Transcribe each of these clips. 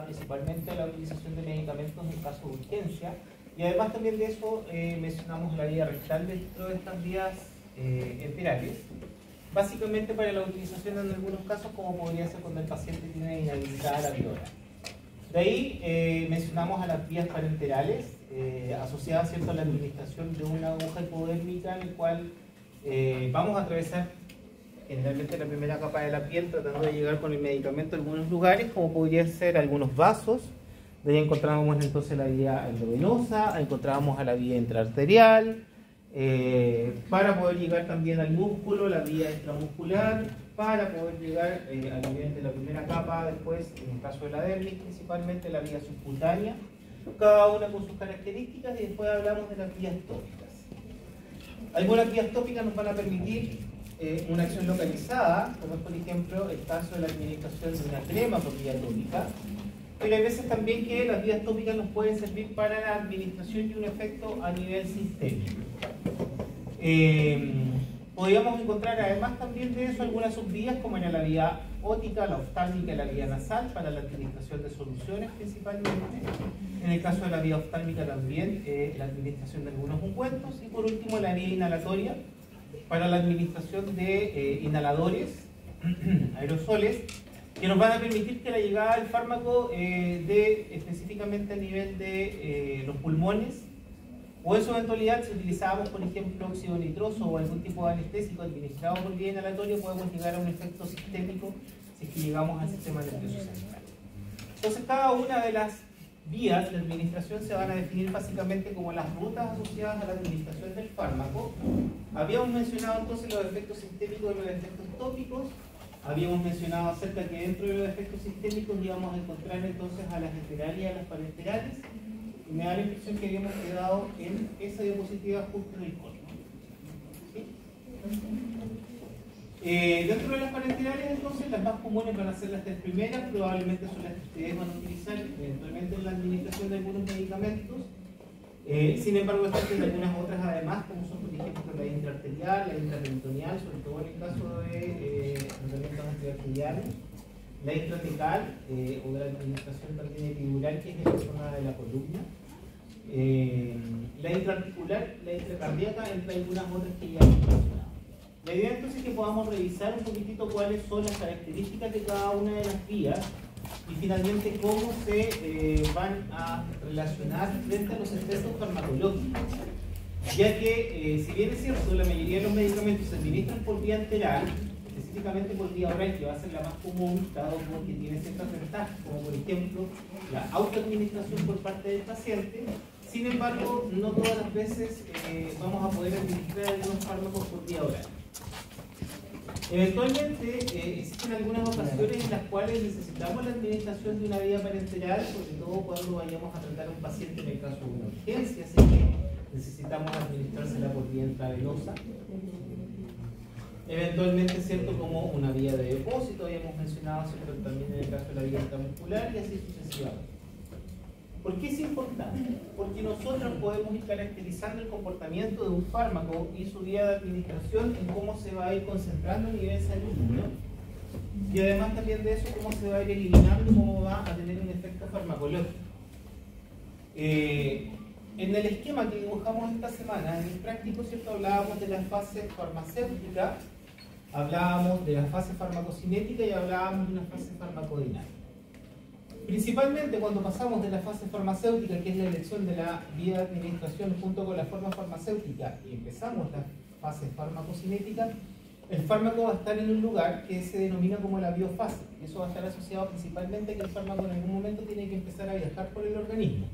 relacionada principalmente a la utilización de medicamentos en caso de urgencia, y además también de eso mencionamos la vía rectal dentro de estas vías enterales, básicamente para la utilización en algunos casos, como podría ser cuando el paciente tiene inhabilitada la vía oral. De ahí mencionamos a las vías parenterales, asociadas, ¿cierto?, a la administración de una aguja hipodérmica, en el cual vamos a atravesar generalmente la primera capa de la piel, tratando de llegar con el medicamento a algunos lugares, como podría ser algunos vasos. De ahí encontrábamos entonces la vía endovenosa, encontrábamos a la vía intraarterial, para poder llegar también al músculo, la vía extramuscular, para poder llegar al nivel de la primera capa, después, en el caso de la dermis, principalmente la vía subcutánea, cada una con sus características, y después hablamos de las vías tópicas. Algunas vías tópicas nos van a permitir una acción localizada, como es por ejemplo el caso de la administración de una crema por vía tópica, pero hay veces también que las vías tópicas nos pueden servir para la administración y un efecto a nivel sistémico. Podríamos encontrar además también de eso algunas subvías, como era la vía ótica, la oftálmica y la vía nasal, para la administración de soluciones principalmente. En el caso de la vía oftálmica también la administración de algunos ungüentos, y por último la vía inhalatoria, para la administración de inhaladores, aerosoles, que nos van a permitir que la llegada del fármaco específicamente a nivel de los pulmones, o en su eventualidad, si utilizábamos por ejemplo óxido nitroso o algún tipo de anestésico administrado por vía inhalatoria, podemos llegar a un efecto sistémico si es que llegamos al sistema nervioso central. Entonces, cada una de las vías de administración se van a definir básicamente como las rutas asociadas a la administración del fármaco. Habíamos mencionado entonces los efectos sistémicos y los efectos tópicos. Habíamos mencionado acerca que dentro de los efectos sistémicos íbamos a encontrar entonces a las enterales y a las parenterales, y me da la impresión que habíamos quedado en esa diapositiva justo en el corte. ¿Sí? Dentro de las parenterales, entonces, las más comunes van a ser las tres primeras, probablemente son las que ustedes van a utilizar eventualmente en la administración de algunos medicamentos. Sin embargo, existen algunas otras además, como son por ejemplo la intraarterial, la intraperitoneal, sobre todo en el caso de tratamientos antiarteriales, la intratecal, o de la administración también epidural, que es en la zona de la columna, la intraarticular, la intracardíaca, entre algunas otras que ya hemos mencionado. La idea entonces es que podamos revisar un poquitito cuáles son las características de cada una de las vías, y finalmente cómo se van a relacionar frente a los efectos farmacológicos, ya que si bien es cierto, la mayoría de los medicamentos se administran por vía enteral, específicamente por vía oral, que va a ser la más común, dado que tiene ciertas ventajas, como por ejemplo la autoadministración por parte del paciente. Sin embargo, no todas las veces vamos a poder administrar algunos fármacos por vía oral. Eventualmente existen algunas ocasiones en las cuales necesitamos la administración de una vía parenteral, sobre todo cuando vayamos a tratar a un paciente en el caso de una urgencia, así que necesitamos administrársela por vía intravenosa. Eventualmente, ¿cierto?, como una vía de depósito, habíamos mencionado, ¿cierto?, también en el caso de la vía intramuscular, y así sucesivamente. ¿Por qué es importante? Porque nosotros podemos ir caracterizando el comportamiento de un fármaco y su vía de administración en cómo se va a ir concentrando a nivel sanguíneo, y además también de eso cómo se va a ir eliminando, cómo va a tener un efecto farmacológico. En el esquema que dibujamos esta semana, en el práctico, ¿cierto?, hablábamos de la fase farmacéutica, hablábamos de la fase farmacocinética y hablábamos de una fase farmacodinámica. Principalmente cuando pasamos de la fase farmacéutica, que es la elección de la vía de administración junto con la forma farmacéutica, y empezamos la fase farmacocinética, el fármaco va a estar en un lugar que se denomina como la biofase. Eso va a estar asociado principalmente a que el fármaco en algún momento tiene que empezar a viajar por el organismo.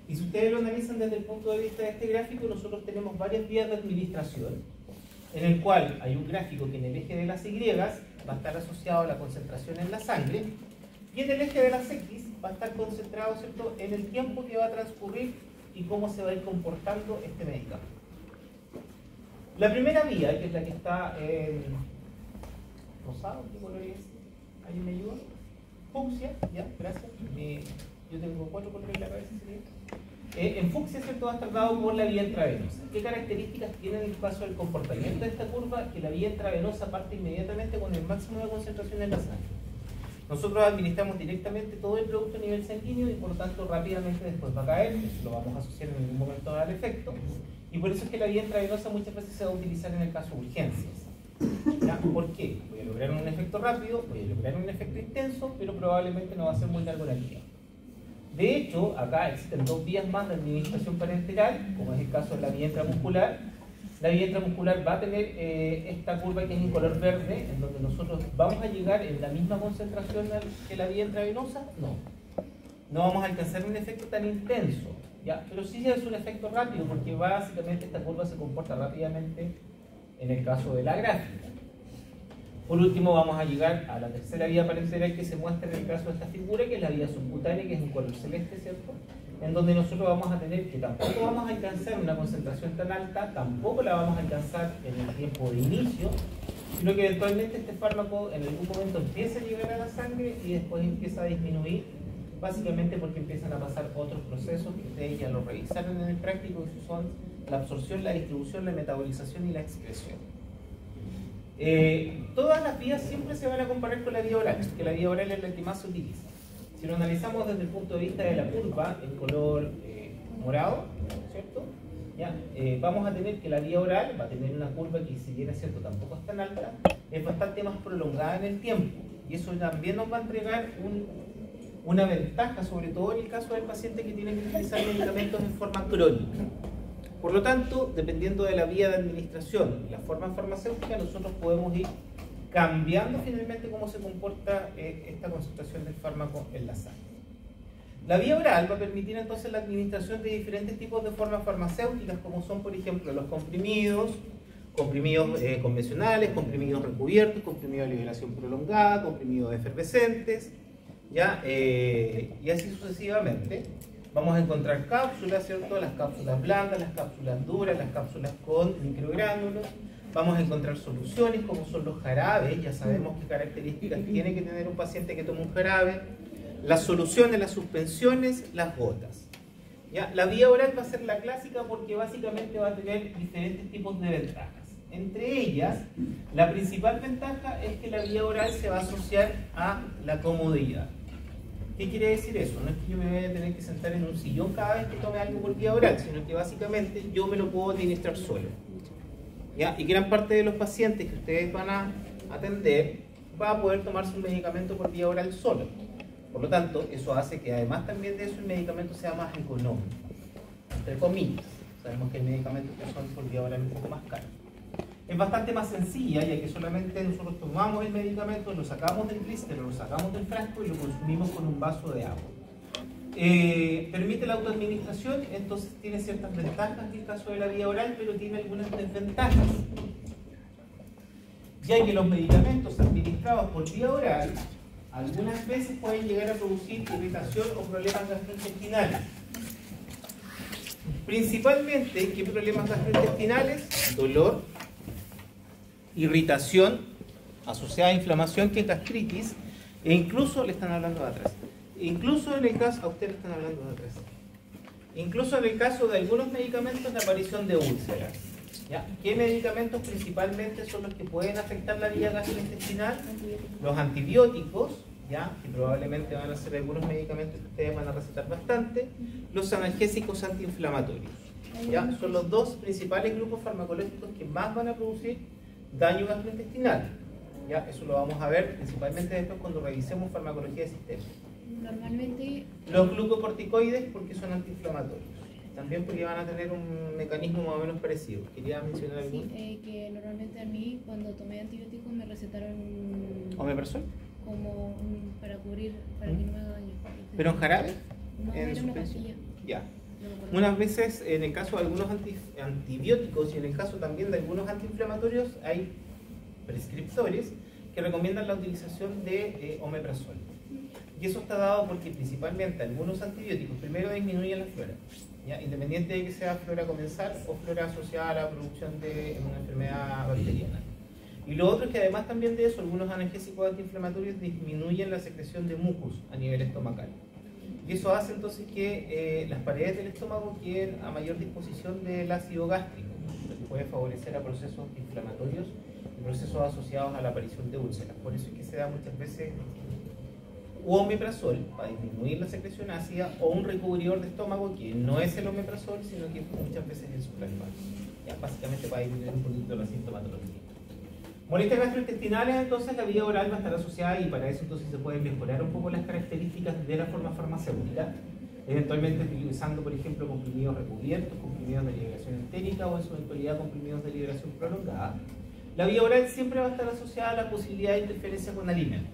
Y si ustedes lo analizan desde el punto de vista de este gráfico, nosotros tenemos varias vías de administración, en el cual hay un gráfico que en el eje de las Y va a estar asociado a la concentración en la sangre, y en el eje de las X va a estar concentrado, ¿cierto?, en el tiempo que va a transcurrir y cómo se va a ir comportando este medicamento. La primera vía, que es la que está en rosado, ¿qué color es? ¿Alguien me ayuda? Fucsia, ya, gracias. Yo tengo 4 colores en la cabeza, ¿sí? En fucsia, ¿cierto?, va a estar dado por la vía intravenosa. ¿Qué características tiene en el caso del comportamiento de esta curva? Que la vía intravenosa parte inmediatamente con el máximo de concentración en la sangre. Nosotros administramos directamente todo el producto a nivel sanguíneo y por lo tanto rápidamente después va a caer, eso lo vamos a asociar en algún momento al efecto, y por eso es que la vía intravenosa muchas veces se va a utilizar en el caso de urgencias. ¿Ya? ¿Por qué? Voy a lograr un efecto rápido, voy a lograr un efecto intenso, pero probablemente no va a ser muy largo la vía. De hecho, acá existen dos vías más de administración parenteral, como es el caso de la vía intramuscular. La vía intramuscular va a tener esta curva que es en color verde, en donde nosotros vamos a llegar en la misma concentración que la vía intravenosa. No vamos a alcanzar un efecto tan intenso, ¿ya? Pero sí es un efecto rápido, porque básicamente esta curva se comporta rápidamente en el caso de la gráfica. Por último, vamos a llegar a la tercera vía parenteral que se muestra en el caso de esta figura, que es la vía subcutánea, que es en color celeste, ¿cierto? En donde nosotros vamos a tener que tampoco vamos a alcanzar una concentración tan alta, tampoco la vamos a alcanzar en el tiempo de inicio, sino que eventualmente este fármaco en algún momento empieza a llegar a la sangre y después empieza a disminuir, básicamente porque empiezan a pasar otros procesos que ustedes ya lo revisaron en el práctico, que son la absorción, la distribución, la metabolización y la excreción. Todas las vías siempre se van a comparar con la vía oral, que la vía oral es la que más se utiliza. Si lo analizamos desde el punto de vista de la curva en color morado, ¿cierto? ¿Ya? Vamos a tener que la vía oral va a tener una curva que, si bien es cierto tampoco es tan alta, es bastante más prolongada en el tiempo, y eso también nos va a entregar una ventaja, sobre todo en el caso del paciente que tiene que utilizar medicamentos en forma crónica. Por lo tanto, dependiendo de la vía de administración y la forma farmacéutica, nosotros podemos ir cambiando finalmente cómo se comporta esta concentración del fármaco en la sangre. La vía oral va a permitir entonces la administración de diferentes tipos de formas farmacéuticas, como son, por ejemplo, los comprimidos convencionales, comprimidos recubiertos, comprimidos de liberación prolongada, comprimidos efervescentes, ¿ya? Y así sucesivamente. Vamos a encontrar cápsulas, ¿cierto? Las cápsulas blandas, las cápsulas duras, las cápsulas con microgránulos. Vamos a encontrar soluciones como son los jarabes, ya sabemos qué características tiene que tener un paciente que toma un jarabe. Las soluciones, las suspensiones, las gotas. ¿Ya? La vía oral va a ser la clásica porque básicamente va a tener diferentes tipos de ventajas. Entre ellas, la principal ventaja es que la vía oral se va a asociar a la comodidad. ¿Qué quiere decir eso? No es que yo me vaya a tener que sentar en un sillón cada vez que tome algo por vía oral, sino que básicamente yo me lo puedo administrar solo. ¿Ya? Y gran parte de los pacientes que ustedes van a atender va a poder tomarse un medicamento por vía oral solo. Por lo tanto, eso hace que además también de eso el medicamento sea más económico, entre comillas. Sabemos que hay medicamentos que son por vía oral un poco más caros. Es bastante más sencilla, ya que solamente nosotros tomamos el medicamento, lo sacamos del blister, lo sacamos del frasco y lo consumimos con un vaso de agua. Permite la autoadministración, entonces tiene ciertas ventajas en el caso de la vía oral, pero tiene algunas desventajas. Ya que los medicamentos administrados por vía oral algunas veces pueden llegar a producir irritación o problemas gastrointestinales. Principalmente, ¿qué problemas gastrointestinales? Dolor, irritación asociada a inflamación, que es gastritis, e incluso le están hablando de atrás. Incluso en el caso, a usted le están hablando de atrás. Incluso en el caso de algunos medicamentos, la aparición de úlceras. ¿Ya? ¿Qué medicamentos principalmente son los que pueden afectar la vía gastrointestinal? Los antibióticos, ¿ya? Que probablemente van a ser algunos medicamentos que ustedes van a recetar bastante. Los analgésicos antiinflamatorios, ¿ya? Son los dos principales grupos farmacológicos que más van a producir daño gastrointestinal. ¿Ya? Eso lo vamos a ver principalmente después cuando revisemos farmacología de sistema. Normalmente los glucocorticoides, porque son antiinflamatorios. También porque van a tener un mecanismo más o menos parecido. ¿Quería mencionar algo? Sí, que normalmente a mí cuando tomé antibióticos me recetaron ¿Omeprazol? como para cubrir, para que no me haga daño. ¿Pero en jarabe? No, era una pastilla. Ya. No me acuerdo. Unas veces, en el caso de algunos antibióticos y en el caso también de algunos antiinflamatorios, hay prescriptores que recomiendan la utilización de omeprazol. Y eso está dado porque principalmente algunos antibióticos primero disminuyen la flora, ¿ya? Independiente de que sea flora comensal o flora asociada a la producción de una enfermedad bacteriana. Y lo otro es que además también de eso, algunos analgésicos antiinflamatorios disminuyen la secreción de mucus a nivel estomacal. Y eso hace entonces que las paredes del estómago queden a mayor disposición del ácido gástrico, lo que puede favorecer a procesos inflamatorios y procesos asociados a la aparición de úlceras. Por eso es que se da muchas veces u omeprazol para disminuir la secreción ácida, o un recubridor de estómago que no es el omeprazol, sino que muchas veces es el supralfano, básicamente para disminuir un poquito la sintomatología. Molestias gastrointestinales, entonces la vía oral va a estar asociada, y para eso entonces se pueden mejorar un poco las características de la forma farmacéutica, eventualmente utilizando, por ejemplo, comprimidos recubiertos, comprimidos de liberación entérica, o en su eventualidad comprimidos de liberación prolongada. La vía oral siempre va a estar asociada a la posibilidad de interferencia con alimentos,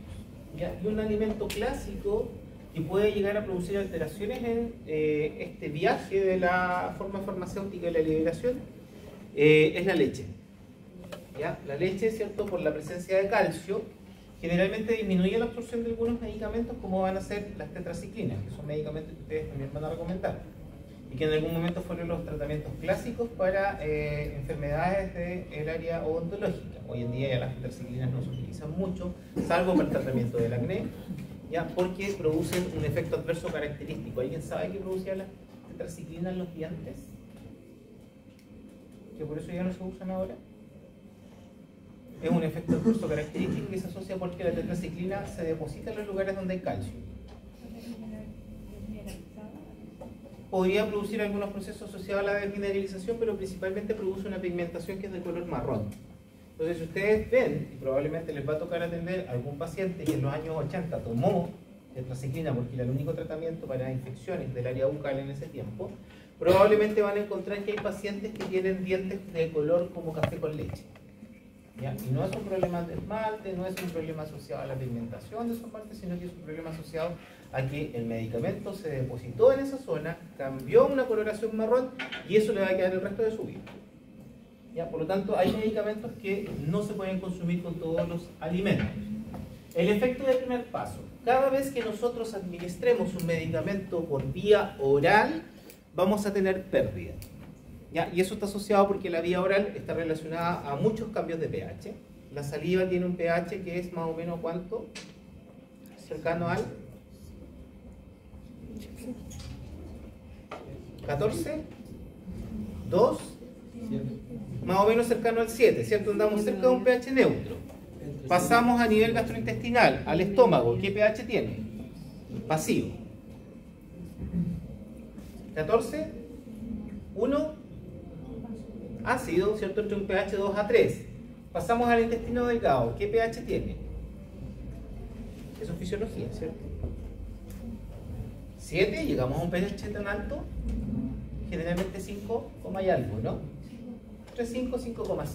¿ya? Y un alimento clásico que puede llegar a producir alteraciones en este viaje de la forma farmacéutica de la liberación es la leche. ¿Ya? La leche, ¿cierto?, por la presencia de calcio, generalmente disminuye la absorción de algunos medicamentos, como van a ser las tetraciclinas, que son medicamentos que ustedes también van a recomendar, y que en algún momento fueron los tratamientos clásicos para enfermedades del área odontológica. Hoy en día ya las tetraciclinas no se utilizan mucho, salvo para el tratamiento del acné, ¿ya?, porque producen un efecto adverso característico. ¿Alguien sabe qué producía las tetraciclinas en los dientes? Que por eso ya no se usan ahora. Es un efecto adverso característico que se asocia porque la tetraciclina se deposita en los lugares donde hay calcio. Podría producir algunos procesos asociados a la desmineralización, pero principalmente produce una pigmentación que es de color marrón. Entonces, si ustedes ven, y probablemente les va a tocar atender a algún paciente que en los años 80 tomó tetraciclina porque era el único tratamiento para infecciones del área bucal en ese tiempo, probablemente van a encontrar que hay pacientes que tienen dientes de color como café con leche. ¿Ya? Y no es un problema de esmalte, no es un problema asociado a la pigmentación de esa parte, sino que es un problema asociado a que el medicamento se depositó en esa zona, cambió una coloración marrón, y eso le va a quedar el resto de su vida. ¿Ya? Por lo tanto, hay medicamentos que no se pueden consumir con todos los alimentos. El efecto de primer paso: cada vez que nosotros administremos un medicamento por vía oral, vamos a tener pérdida. ¿Ya? Y eso está asociado porque la vía oral está relacionada a muchos cambios de pH. La saliva tiene un pH que es más o menos, ¿cuánto? Cercano al 14, 2, más o menos cercano al 7, ¿cierto? Andamos cerca de un pH neutro. Pasamos a nivel gastrointestinal, al estómago. ¿Qué pH tiene? Pasivo. 14, 1, ácido, ¿cierto? Entre un pH 2 a 3. Pasamos al intestino delgado. ¿Qué pH tiene? Eso es fisiología, ¿cierto? 7, llegamos a un pH tan alto, generalmente 5, y algo, ¿no? Entre 5 y 5,5.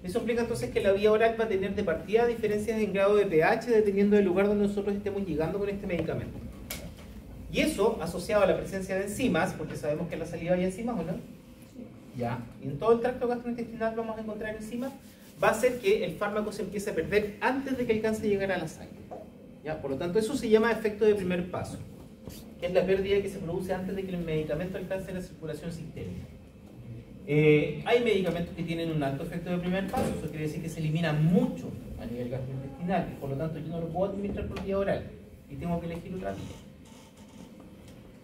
Eso implica entonces que la vía oral va a tener de partida diferencias en grado de pH dependiendo del lugar donde nosotros estemos llegando con este medicamento. Y eso, asociado a la presencia de enzimas, porque sabemos que en la saliva hay enzimas, ¿o no? ¿Ya? Y en todo el tracto gastrointestinal vamos a encontrar enzimas, va a hacer que el fármaco se empiece a perder antes de que alcance a llegar a la sangre. ¿Ya? Por lo tanto, eso se llama efecto de primer paso, que es la pérdida que se produce antes de que el medicamento alcance la circulación sistémica. Hay medicamentos que tienen un alto efecto de primer paso, eso quiere decir que se elimina mucho a nivel gastrointestinal, por lo tanto yo no lo puedo administrar por vía oral y tengo que elegir otra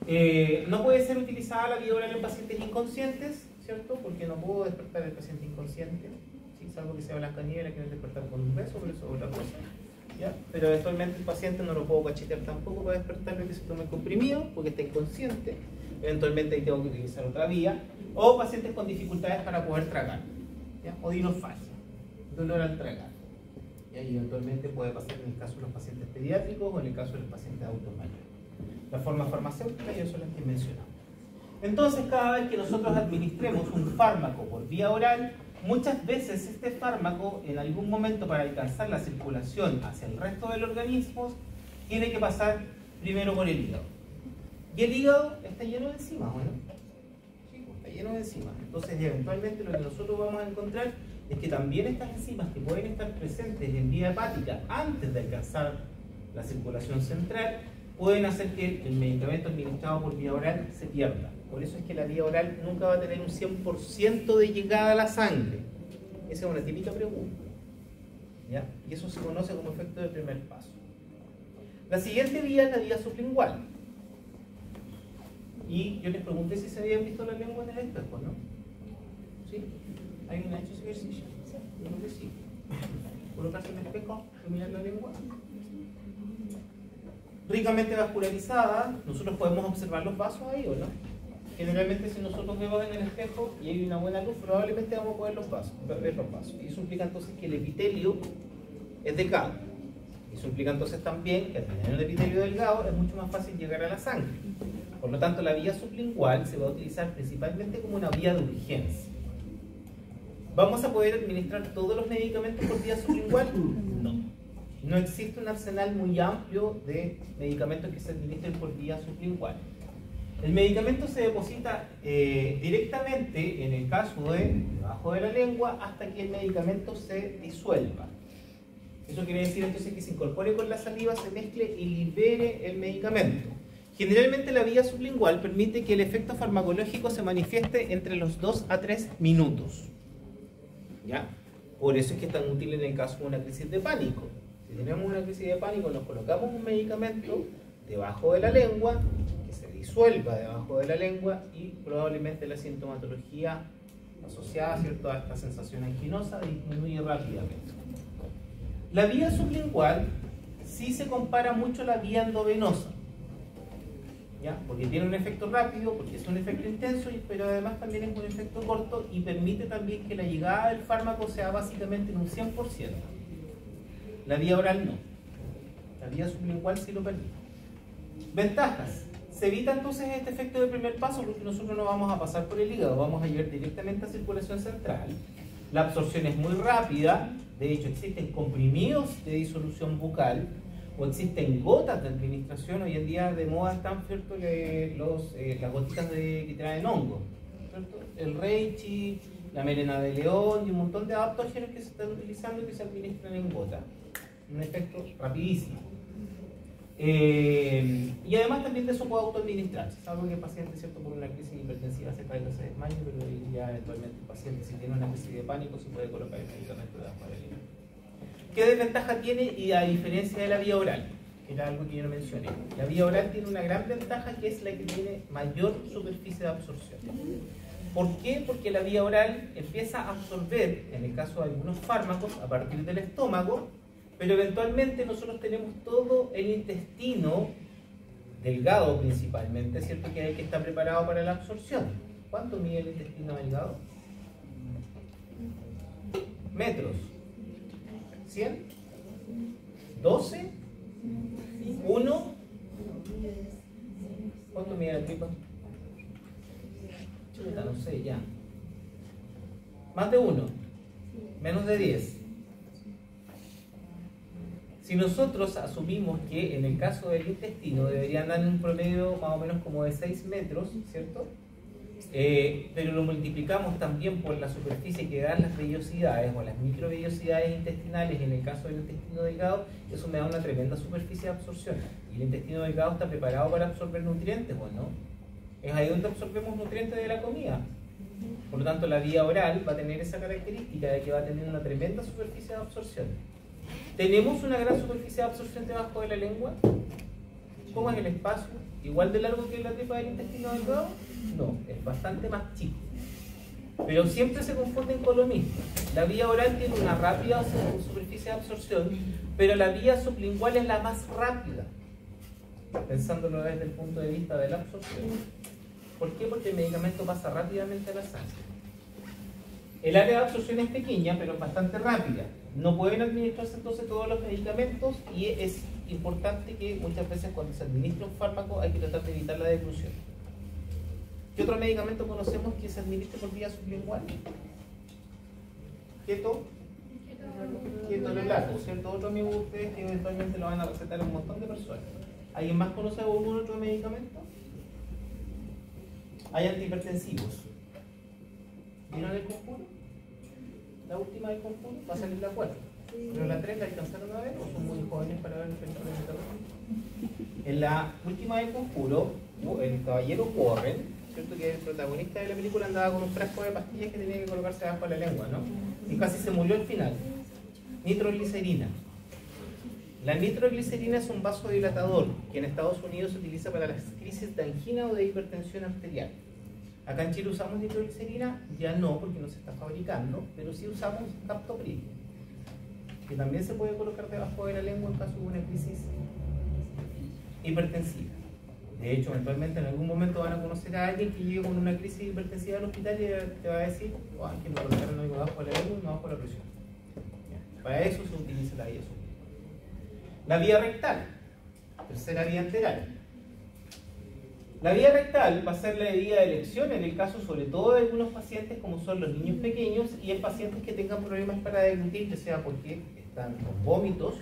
vía. No puede ser utilizada la vía oral en pacientes inconscientes, ¿cierto? Porque no puedo despertar al paciente inconsciente, ¿sí? Salvo que sea Blancanieves, que no despertar con un beso, pero eso es otra cosa, ¿ya? Pero eventualmente el paciente no lo puedo cachetear tampoco para despertarlo, que se tome comprimido porque está inconsciente. Eventualmente ahí tengo que utilizar otra vía, o pacientes con dificultades para poder tragar, ¿ya? O dinofagia, dolor al tragar, ¿ya? Y eventualmente puede pasar en el caso de los pacientes pediátricos o en el caso de los pacientes adultos mayores. La forma farmacéutica ya son las que mencionamos. Entonces, cada vez que nosotros administremos un fármaco por vía oral, muchas veces este fármaco, en algún momento para alcanzar la circulación hacia el resto del organismo, tiene que pasar primero por el hígado. Y el hígado está lleno de enzimas, ¿o no? Sí, está lleno de enzimas. Entonces, eventualmente lo que nosotros vamos a encontrar es que también estas enzimas que pueden estar presentes en vía hepática antes de alcanzar la circulación central, pueden hacer que el medicamento administrado por vía oral se pierda. Por eso es que la vía oral nunca va a tener un 100% de llegada a la sangre. Esa es una típica pregunta, ¿ya? Y eso se conoce como efecto de primer paso. La siguiente vía es la vía sublingual. Y yo les pregunté si se habían visto la lengua en el espejo, ¿no? ¿Sí? ¿Alguien ha hecho ese ejercicio? Yo creo que sí. Colocarse en el espejo y mirar la lengua. ricamente vascularizada, nosotros podemos observar los vasos ahí, ¿o no? Generalmente si nosotros vemos en el espejo y hay una buena luz, probablemente vamos a poder ver los vasos. Y eso implica entonces que el epitelio es delgado. Eso implica entonces también que al tener el epitelio delgado es mucho más fácil llegar a la sangre. Por lo tanto, la vía sublingual se va a utilizar principalmente como una vía de urgencia. ¿Vamos a poder administrar todos los medicamentos por vía sublingual? No. No existe un arsenal muy amplio de medicamentos que se administren por vía sublingual. El medicamento se deposita directamente, en el caso de debajo de la lengua, hasta que el medicamento se disuelva. Eso quiere decir entonces que se incorpore con la saliva, se mezcle y libere el medicamento. Generalmente la vía sublingual permite que el efecto farmacológico se manifieste entre los 2 a 3 minutos. ¿Ya? Por eso es que es tan útil en el caso de una crisis de pánico. Si tenemos una crisis de pánico, nos colocamos un medicamento debajo de la lengua, que se disuelva debajo de la lengua y probablemente la sintomatología asociada, ¿cierto?, a esta sensación anginosa disminuye rápidamente. La vía sublingual sí se compara mucho a la vía endovenosa, ¿ya? Porque tiene un efecto rápido, porque es un efecto intenso, pero además también es un efecto corto y permite también que la llegada del fármaco sea básicamente en un 100%. La vía oral no. La vía sublingual sí lo permite. Ventajas. Se evita entonces este efecto de primer paso porque nosotros no vamos a pasar por el hígado, vamos a llegar directamente a circulación central. La absorción es muy rápida, de hecho existen comprimidos de disolución bucal o existen gotas de administración. Hoy en día de moda están, ¿cierto?, las gotitas que traen hongo, ¿cierto? El reishi, la melena de león y un montón de adaptógenos que se están utilizando y que se administran en gota. Un efecto rapidísimo. Y además también de eso puede autoadministrarse, salvo que el paciente, ¿cierto?, por una crisis hipertensiva se caiga, se desmaye, pero ya eventualmente el paciente, si tiene una crisis de pánico, se puede colocar el medicamento debajo de la lengua. ¿Qué desventaja tiene? Y a diferencia de la vía oral, que era algo que yo no mencioné, la vía oral tiene una gran ventaja, que es la que tiene mayor superficie de absorción. ¿Por qué? Porque la vía oral empieza a absorber, en el caso de algunos fármacos, a partir del estómago, pero eventualmente nosotros tenemos todo el intestino delgado principalmente, ¿cierto?, que hay que estar preparado para la absorción. ¿Cuánto mide el intestino delgado? Metros. ¿100? ¿12? ¿1? ¿Cuánto mide la tripa? Chuta, no sé, ya. Más de 1. Menos de 10. Si nosotros asumimos que en el caso del intestino deberían dar un promedio más o menos como de 6 metros, ¿cierto? Pero lo multiplicamos también por la superficie que dan las vellosidades o las microvellosidades intestinales en el caso del intestino delgado, eso me da una tremenda superficie de absorción. Y el intestino delgado está preparado para absorber nutrientes, ¿o no? Es ahí donde absorbemos nutrientes de la comida. Por lo tanto, la vía oral va a tener esa característica de que va a tener una tremenda superficie de absorción. ¿Tenemos una gran superficie de absorción debajo de la lengua? ¿Cómo es el espacio? ¿Igual de largo que la tripa del intestino delgado? No, es bastante más chico. Pero siempre se confunden con lo mismo. La vía oral tiene una rápida superficie de absorción, pero la vía sublingual es la más rápida, pensándolo desde el punto de vista de la absorción. ¿Por qué? Porque el medicamento pasa rápidamente a la sangre. El área de absorción es pequeña, pero bastante rápida. No pueden administrarse entonces todos los medicamentos y es importante que muchas veces cuando se administra un fármaco hay que tratar de evitar la deglución. ¿Qué otro medicamento conocemos que se administre por vía sublingual? Ketorolaco, ¿cierto? Otro amigo de ustedes que eventualmente lo van a recetar a un montón de personas. ¿Alguien más conoce algún otro medicamento? Hay antihipertensivos. ¿Vieron el conjuro? La última del conjuro va a salir la 4. Pero la 3 la alcanzaron a ver o son muy jóvenes para ver el película de terror. En la última del conjuro, el caballero Warren, ¿cierto?, que el protagonista de la película andaba con un frasco de pastillas que tenía que colocarse debajo de la lengua, ¿no? Y casi se murió al final. Nitroglicerina. La nitroglicerina es un vasodilatador que en Estados Unidos se utiliza para las crisis de angina o de hipertensión arterial. Acá en Chile usamos nitroglicerina, ya no porque no se está fabricando, pero sí usamos captopril, que también se puede colocar debajo de la lengua en caso de una crisis hipertensiva. De hecho, eventualmente en algún momento van a conocer a alguien que llegue con una crisis hipertensiva al hospital y te va a decir, oh, que me colocaron algo bajo la presión, no bajo la presión. Para eso se utiliza la vía superior. La vía rectal, tercera vía enteral. La vía rectal va a ser la vía de elección en el caso sobre todo de algunos pacientes como son los niños pequeños y en pacientes que tengan problemas para deglutir, ya sea porque están con vómitos,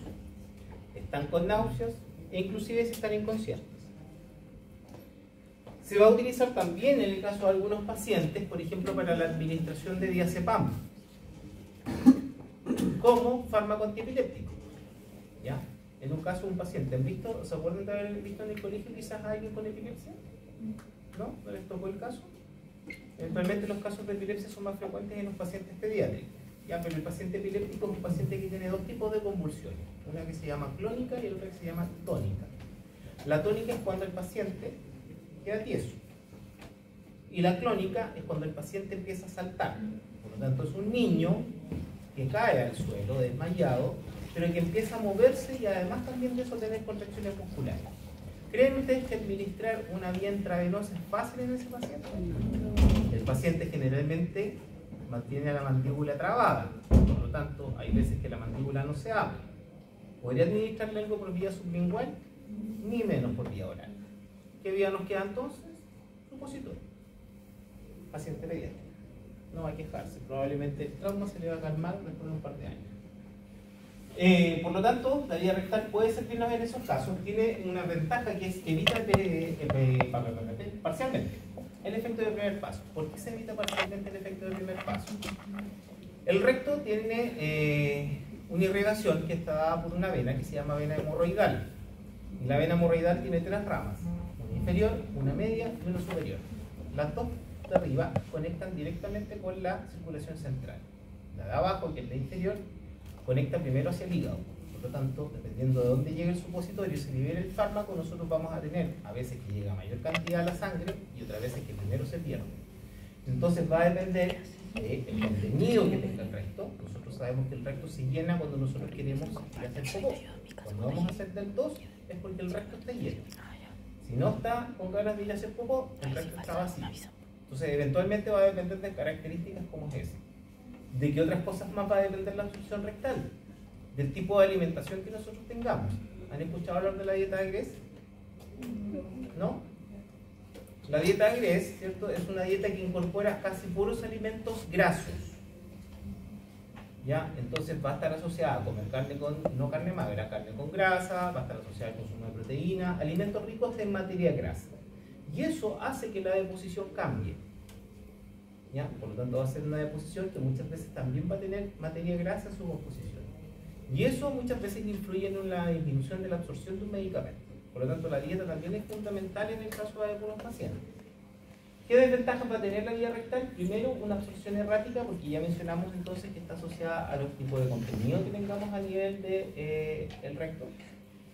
están con náuseas e inclusive si están inconscientes. Se va a utilizar también en el caso de algunos pacientes, por ejemplo para la administración de diazepam como fármaco antiepiléptico. ¿Ya? En un caso de un paciente, ¿se acuerdan de haber visto en el colegio quizás a alguien con epilepsia? ¿No? ¿No les tocó el caso? Eventualmente los casos de epilepsia son más frecuentes en los pacientes pediátricos. ¿Ya? Pero el paciente epiléptico es un paciente que tiene dos tipos de convulsiones. Una que se llama clónica y otra que se llama tónica. La tónica es cuando el paciente queda tieso. Y la clónica es cuando el paciente empieza a saltar. Por lo tanto, es un niño que cae al suelo desmayado, pero que empieza a moverse y además también de eso tener contracciones musculares. ¿Creen ustedes que administrar una vía intravenosa es fácil en ese paciente? El paciente generalmente mantiene la mandíbula trabada, por lo tanto hay veces que la mandíbula no se abre. ¿Podría administrarle algo por vía sublingual? Ni menos por vía oral. ¿Qué vía nos queda entonces? Supositorio. Paciente pediátrico. No va a quejarse, probablemente el trauma se le va a calmar después de un par de años. Por lo tanto, la vía rectal puede servirnos en esos casos. Tiene una ventaja que es que evita parcialmente el efecto del primer paso. ¿Por qué se evita parcialmente el efecto del primer paso? El recto tiene una irrigación que está dada por una vena que se llama vena hemorroidal. Y la vena hemorroidal tiene tres ramas, una inferior, una media y una superior. Las dos de arriba conectan directamente con la circulación central. La de abajo, que es la inferior, conecta primero hacia el hígado. Por lo tanto, dependiendo de dónde llegue el supositorio y se libere el fármaco, nosotros vamos a tener a veces que llega mayor cantidad a la sangre y otras veces que primero se pierde. Entonces va a depender del contenido que tenga el recto. Nosotros sabemos que el recto se llena cuando nosotros queremos hacer popó. Cuando vamos a hacer del 2 es porque el recto está lleno. Si no está con ganas de ir a hacer popó, el recto está vacío. Entonces eventualmente va a depender de características como es esa. ¿De qué otras cosas más va a depender la absorción rectal? Del tipo de alimentación que nosotros tengamos. ¿Han escuchado hablar de la dieta de Gress? ¿No? La dieta de Gress, ¿cierto? Es una dieta que incorpora casi puros alimentos grasos. ¿Ya? Entonces va a estar asociada a comer carne con, no carne magra, carne con grasa, va a estar asociada al consumo de proteína, alimentos ricos en materia grasa. Y eso hace que la deposición cambie. ¿Ya? Por lo tanto va a ser una deposición que muchas veces también va a tener materia grasa en su composición. Y eso muchas veces influye en la disminución de la absorción de un medicamento. Por lo tanto la dieta también es fundamental en el caso de algunos pacientes. ¿Qué desventajas va a tener la vía rectal? Primero, una absorción errática, porque ya mencionamos entonces que está asociada a los tipos de contenido que tengamos a nivel del recto.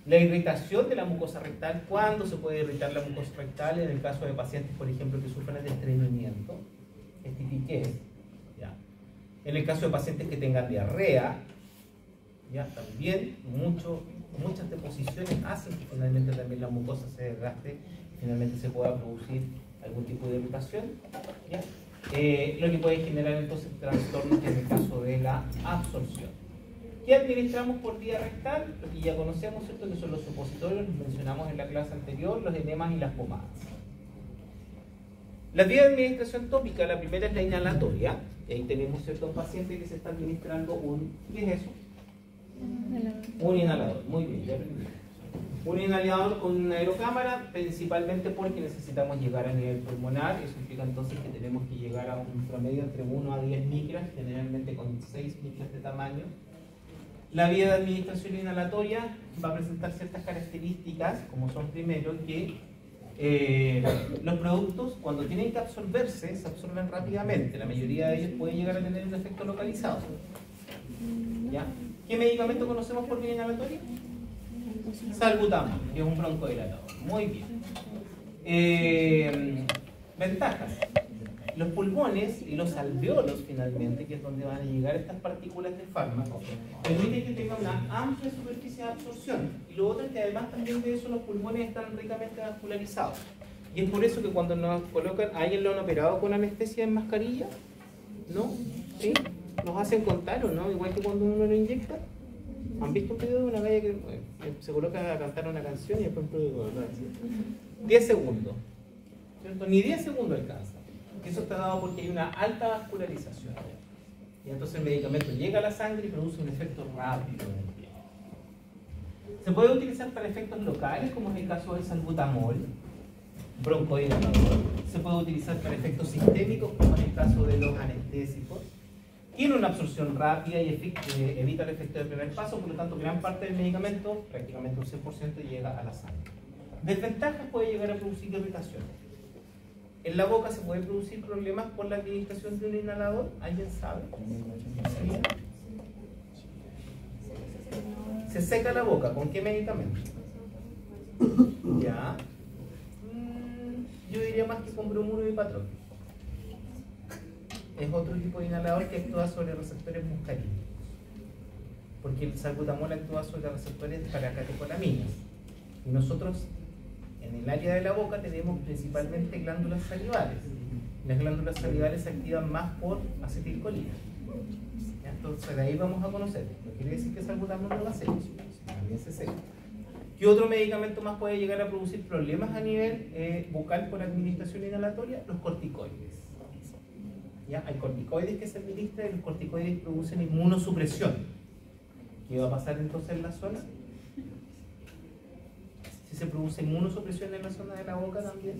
La irritación de la mucosa rectal. ¿Cuándo se puede irritar la mucosa rectal? En el caso de pacientes, por ejemplo, que sufren de estreñimiento, estifiquez, ¿ya? En el caso de pacientes que tengan diarrea, ¿ya? También muchas deposiciones hacen que finalmente también la mucosa se desgaste y finalmente se pueda producir algún tipo de irritación, ¿ya? Lo que puede generar entonces trastornos en el caso de la absorción. ¿Qué administramos por vía rectal? Lo que ya conocemos, ¿cierto? Que son los supositorios, los mencionamos en la clase anterior, los enemas y las pomadas. La vía de administración tópica, la primera es la inhalatoria. Ahí tenemos, ¿cierto? Un paciente que se está administrando un... ¿Qué es eso? Un inhalador, muy bien, ya aprendí. Un inhalador con una aerocámara, principalmente porque necesitamos llegar a nivel pulmonar. Eso implica entonces que tenemos que llegar a un promedio entre 1 a 10 micras, generalmente con 6 micras de tamaño. La vía de administración inhalatoria va a presentar ciertas características, como son primero que los productos, cuando tienen que absorberse, se absorben rápidamente. La mayoría de ellos puede llegar a tener un efecto localizado. ¿Ya? ¿Qué medicamento conocemos por vía inhalatoria? Salbutamol, que es un broncodilatador. Muy bien. Ventajas. Los pulmones y los alveolos, finalmente, que es donde van a llegar estas partículas de fármaco, permiten que tenga una amplia superficie de absorción. Y lo otro es que además también de eso los pulmones están ricamente vascularizados. Y es por eso que cuando nos colocan, ¿alguien lo han operado con anestesia en mascarilla? ¿No? ¿Sí? ¿Nos hacen contar o no? Igual que cuando uno lo inyecta. ¿Han visto un video de una galla que se coloca a cantar una canción y después 10 segundos? ¿Cierto? Ni 10 segundos alcanza. Eso está dado porque hay una alta vascularización. Y entonces el medicamento llega a la sangre y produce un efecto rápido en el pie. Se puede utilizar para efectos locales, como es el caso del salbutamol, broncodilatador. Se puede utilizar para efectos sistémicos, como en el caso de los anestésicos. Tiene una absorción rápida y evita el efecto del primer paso, por lo tanto, gran parte del medicamento, prácticamente un 100%, llega a la sangre. Desventajas: puede llegar a producir irritaciones. En la boca se puede producir problemas por la administración de un inhalador. ¿Alguien sabe? Se seca la boca. ¿Con qué medicamento? Ya. Yo diría más que con bromuro y patrón. Es otro tipo de inhalador que actúa sobre receptores muscarínicos. Porque el salbutamol actúa sobre receptores para catecolaminas. Y nosotros, en el área de la boca, tenemos principalmente glándulas salivales. Las glándulas salivales se activan más por acetilcolina. Entonces, de ahí vamos a conocer. No quiere decir que el salbutamol no lo hace, también se seca. ¿Qué otro medicamento más puede llegar a producir problemas a nivel bucal por administración inhalatoria? Los corticoides. ¿Ya? Hay corticoides que se administran y los corticoides producen inmunosupresión. ¿Qué va a pasar entonces en la zona? Si se produce inmunosupresión en la zona de la boca también.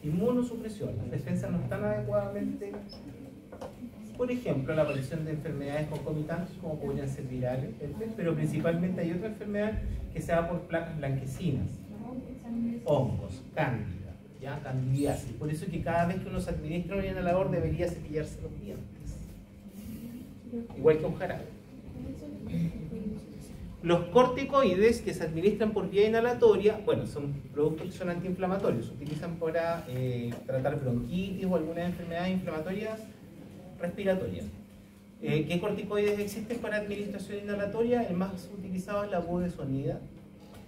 Inmunosupresión, las defensas no están adecuadamente. Por ejemplo, la aparición de enfermedades concomitantes como podrían ser virales, pero principalmente hay otra enfermedad que se da por placas blanquecinas, hongos, cándida, ¿ya? Candidiasis. Por eso es que cada vez que uno se administra un inhalador debería cepillarse los dientes, igual que un jarabe. Los corticoides que se administran por vía inhalatoria, bueno, son productos que son antiinflamatorios, se utilizan para tratar bronquitis o algunas enfermedades inflamatorias respiratorias. ¿Qué corticoides existen para administración inhalatoria? El más utilizado es la budesonida,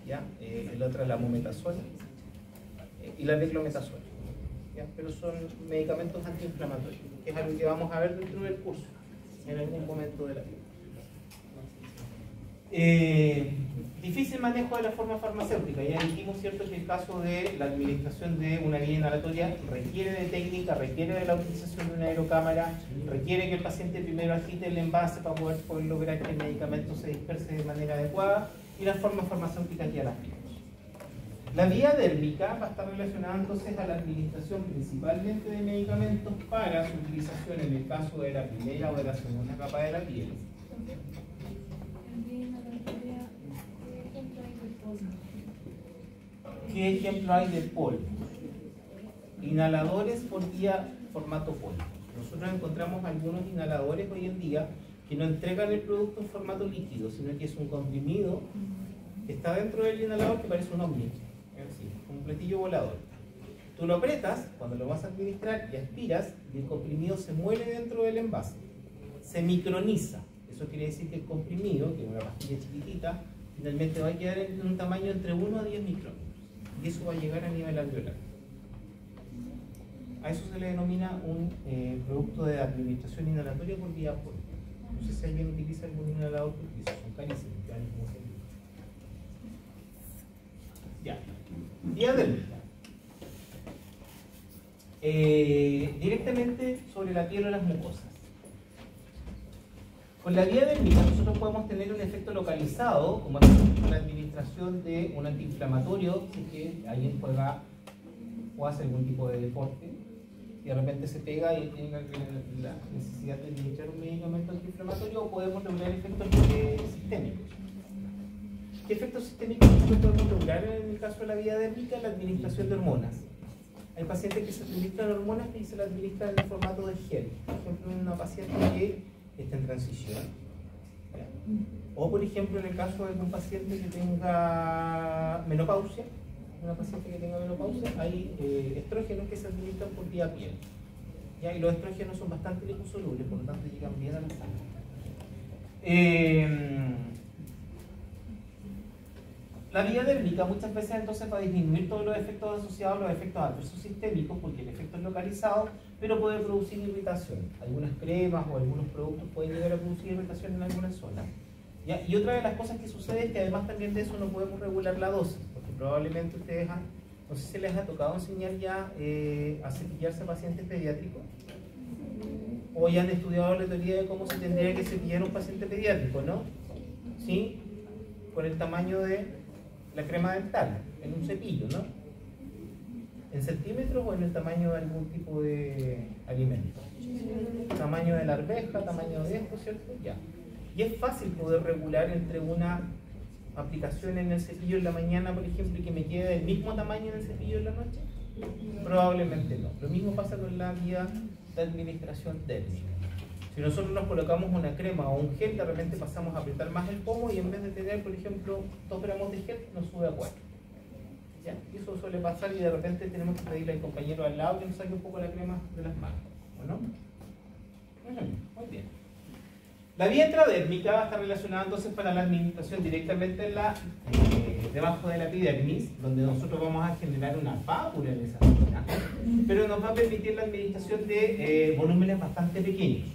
¿ya? El otro es la mometasona y la beclometasona, ¿ya? Pero son medicamentos antiinflamatorios, que es algo que vamos a ver dentro del curso en algún momento de la vida. Difícil manejo de la forma farmacéutica. Ya dijimos, cierto, que el caso de la administración de una vía inhalatoria requiere de técnica, requiere de la utilización de una aerocámara, requiere que el paciente primero agite el envase para poder lograr que el medicamento se disperse de manera adecuada, y las formas farmacéuticas ya las vimos. La vía dérmica va a estar relacionada entonces a la administración principalmente de medicamentos para su utilización en el caso de la primera o de la segunda capa de la piel. ¿Qué ejemplo hay de polvo? Inhaladores por vía formato polvo. Nosotros encontramos algunos inhaladores hoy en día que no entregan el producto en formato líquido, sino que es un comprimido que está dentro del inhalador que parece un ovni, es decir, un platillo volador. Tú lo apretas cuando lo vas a administrar y aspiras, y el comprimido se mueve dentro del envase. Se microniza. Eso quiere decir que el comprimido, que es una pastilla chiquitita, finalmente va a quedar en un tamaño entre 1 a 10 micrómetros. Y eso va a llegar a nivel alveolar. A eso se le denomina un producto de administración inhalatoria por vía polvo. No sé si alguien utiliza algún inhalador por piso, son carísimos. Ya. Vía dérmica. Directamente sobre la piel o las mucosas. Con la vía dérmica nosotros podemos tener un efecto localizado, como la administración de un antiinflamatorio, si que alguien juega o hace algún tipo de deporte y de repente se pega y tiene la necesidad de administrar un medicamento antiinflamatorio, o podemos lograr efectos sistémicos. ¿Qué efectos sistémicos nosotros podemos lograr en el caso de la vía dérmica? La administración de hormonas. Hay pacientes que se administran hormonas y se las administran en el formato de gel. Por ejemplo, en una paciente que está en transición. O por ejemplo en el caso de un paciente que tenga menopausia una paciente que tenga menopausia, hay estrógenos que se administran por vía piel. ¿Ya? Y los estrógenos son bastante liposolubles, por lo tanto llegan bien a la sangre. La vía dérmica muchas veces entonces va a disminuir todos los efectos asociados a los efectos adversos sistémicos, porque el efecto es localizado, pero puede producir irritación. Algunas cremas o algunos productos pueden llegar a producir irritación en algunas zonas. ¿Ya? Y otra de las cosas que sucede es que además también de eso no podemos regular la dosis, porque probablemente ustedes no sé si les ha tocado enseñar ya a cepillarse a pacientes pediátricos, o ya han estudiado la teoría de cómo se tendría que cepillar un paciente pediátrico, ¿no? ¿Sí? Con el tamaño de la crema dental, en un cepillo, ¿no? ¿En centímetros o en el tamaño de algún tipo de alimento? Tamaño de la arveja, tamaño de esto, ¿cierto? Ya. Y es fácil poder regular entre una aplicación en el cepillo en la mañana, por ejemplo, y que me quede del mismo tamaño en el cepillo en la noche. Probablemente no. Lo mismo pasa con la vía de administración térmica. Si nosotros nos colocamos una crema o un gel, de repente pasamos a apretar más el pomo y en vez de tener, por ejemplo, 2 gramos de gel, nos sube a 4. ¿Ya? Y eso suele pasar y de repente tenemos que pedirle al compañero al lado que nos saque un poco la crema de las manos. ¿O no? Muy bien. La vía intradérmica va a estar relacionada entonces para la administración directamente en debajo de la epidermis, donde nosotros vamos a generar una pápula en esa zona, pero nos va a permitir la administración de volúmenes bastante pequeños.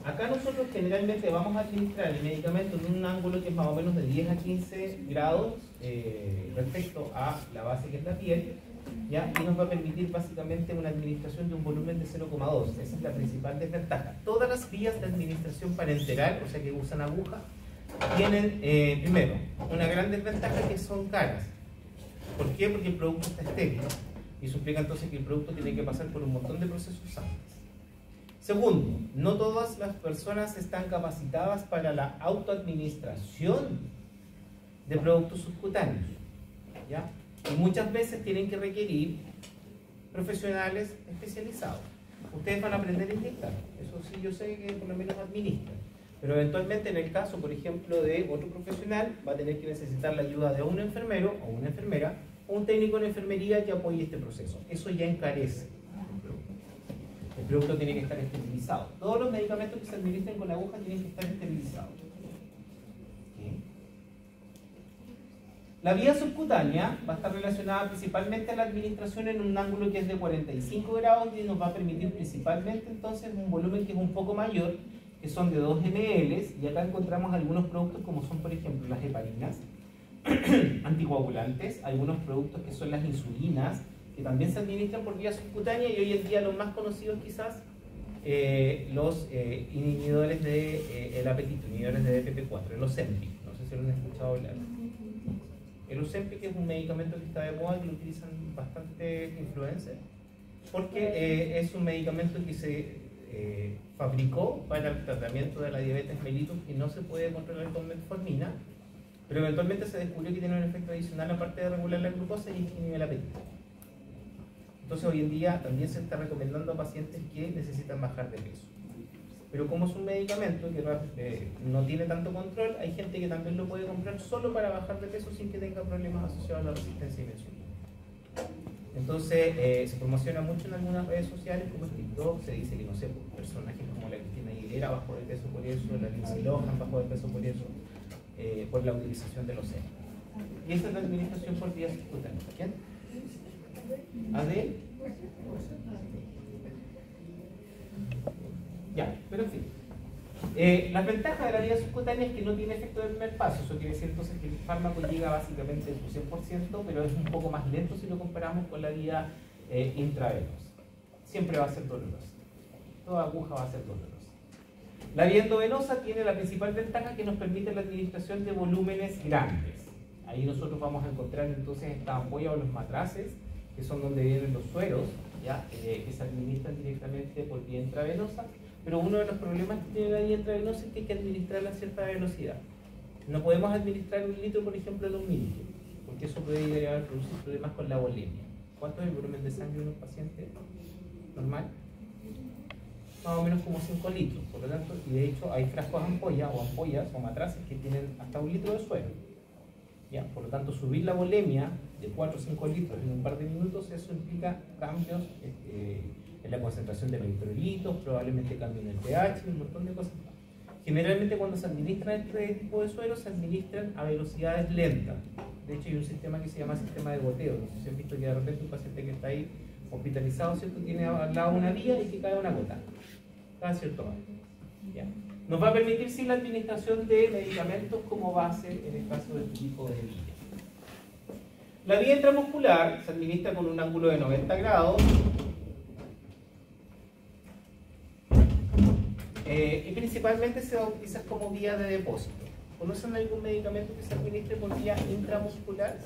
Acá nosotros generalmente vamos a administrar el medicamento en un ángulo que es más o menos de 10 a 15 grados respecto a la base que es la piel, ¿ya? Y nos va a permitir básicamente una administración de un volumen de 0,2. Esa es la principal desventaja. Todas las vías de administración parenteral, o sea que usan aguja, tienen primero una gran desventaja, que son caras. ¿Por qué? Porque el producto está estéril. Y eso implica entonces que el producto tiene que pasar por un montón de procesos antes. Segundo, no todas las personas están capacitadas para la autoadministración de productos subcutáneos, ¿ya? Y muchas veces tienen que requerir profesionales especializados. Ustedes van a aprender a inyectar, eso sí, yo sé que por lo menos administran, pero eventualmente en el caso, por ejemplo, de otro profesional, va a tener que necesitar la ayuda de un enfermero o una enfermera o un técnico en enfermería que apoye este proceso. Eso ya encarece el producto. El producto tiene que estar esterilizado. Todos los medicamentos que se administren con la aguja tienen que estar esterilizados. La vía subcutánea va a estar relacionada principalmente a la administración en un ángulo que es de 45 grados y nos va a permitir principalmente entonces un volumen que es un poco mayor, que son de 2 ml, y acá encontramos algunos productos como son por ejemplo las heparinas, anticoagulantes, algunos productos que son las insulinas, que también se administran por vía subcutánea, y hoy en día los más conocidos quizás los inhibidores del apetito, inhibidores de DPP4, el Ozempic, no sé si lo han escuchado hablar. El Ozempic es un medicamento que está de moda, que lo utilizan bastantes influencers, porque es un medicamento que se fabricó para el tratamiento de la diabetes mellitus, que no se puede controlar con metformina, pero eventualmente se descubrió que tiene un efecto adicional aparte de regular la glucosa, y es que inhibe el apetito. Entonces hoy en día también se está recomendando a pacientes que necesitan bajar de peso. Pero como es un medicamento que no tiene tanto control, hay gente que también lo puede comprar solo para bajar de peso sin que tenga problemas asociados a la resistencia a la insulina. Entonces se promociona mucho en algunas redes sociales como TikTok, se dice que no sé, personajes como la Cristina Aguilera bajó de peso por eso, la Lindsay Lohan bajó de peso por eso, por la utilización de los senos. Y esa es la administración por vía subcutánea. ¿Quién? ¿AD? Ya, pero en fin. La ventaja de la vía subcutánea es que no tiene efecto del primer paso. Eso quiere decir entonces que el fármaco llega básicamente a su 100%, pero es un poco más lento si lo comparamos con la vía intravenosa. Siempre va a ser dolorosa. Toda aguja va a ser dolorosa. La vía endovenosa tiene la principal ventaja que nos permite la administración de volúmenes grandes. Ahí nosotros vamos a encontrar entonces esta ampolla o los matraces, que son donde vienen los sueros, ¿ya? Que se administran directamente por vía intravenosa. Pero uno de los problemas que tiene la vía intravenosa es que hay que administrarla a cierta velocidad. No podemos administrar 1 litro, por ejemplo, en 1 minuto, porque eso puede llegar a producir problemas con la volemia. ¿Cuánto es el volumen de sangre de un paciente normal? Más o menos como 5 litros. Por lo tanto, y de hecho hay frascos ampollas o ampollas o matraces que tienen hasta 1 litro de suero. ¿ya? Por lo tanto, subir la volemia de 4 o 5 litros en un par de minutos, eso implica cambios en la concentración de electrolitos, probablemente cambios en el pH, un montón de cosas más. Generalmente cuando se administran este tipo de sueros se administran a velocidades lentas. De hecho hay un sistema que se llama sistema de goteo. No sé si han visto que de repente un paciente que está ahí hospitalizado, ¿cierto?, tiene al lado una vía y que cae una gota cada cierto rato. ¿Ya? Nos va a permitir sí la administración de medicamentos como base en el caso de este tipo de vía. La vía intramuscular se administra con un ángulo de 90 grados. Y principalmente se va a utilizar como vía de depósito. ¿Conocen algún medicamento que se administre por vía intramuscular?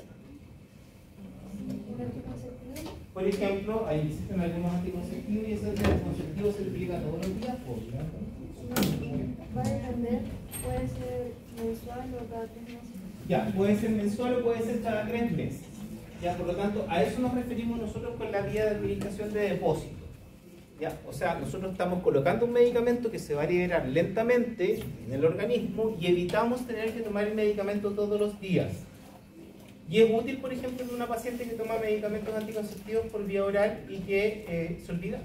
Por ejemplo, ahí existen algunos anticonceptivos y esos anticonceptivos se aplican todos los días. Va a depender, puede ser mensual o cada 3 meses. Ya, puede ser mensual o puede ser cada 3 meses. Ya, por lo tanto, a eso nos referimos nosotros con la vía de administración de depósito. ¿Ya? O sea, nosotros estamos colocando un medicamento que se va a liberar lentamente en el organismo y evitamos tener que tomar el medicamento todos los días. Y es útil, por ejemplo, en una paciente que toma medicamentos anticonceptivos por vía oral y que se olvida.